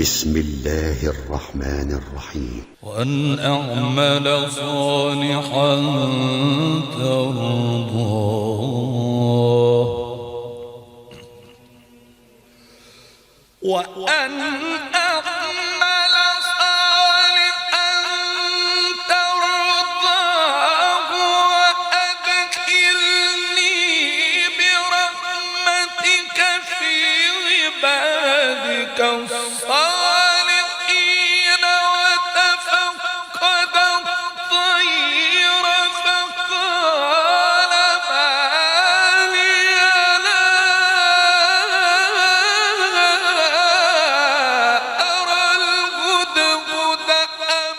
بسم الله الرحمن الرحيم. وأن أعمل صالحا ترضاه وأن أعمل صالحا ترضاه وأدخلني برحمتك في عبادك الصالحين. وتفقد الطير فقال ما لي لا أرى الهدهد أم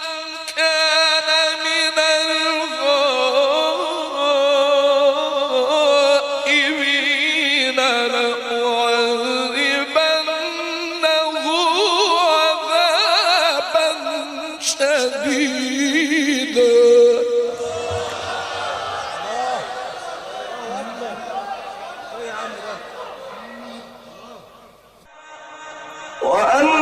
كان من الغائبين لأعذبنه عذابا شديدا. وأن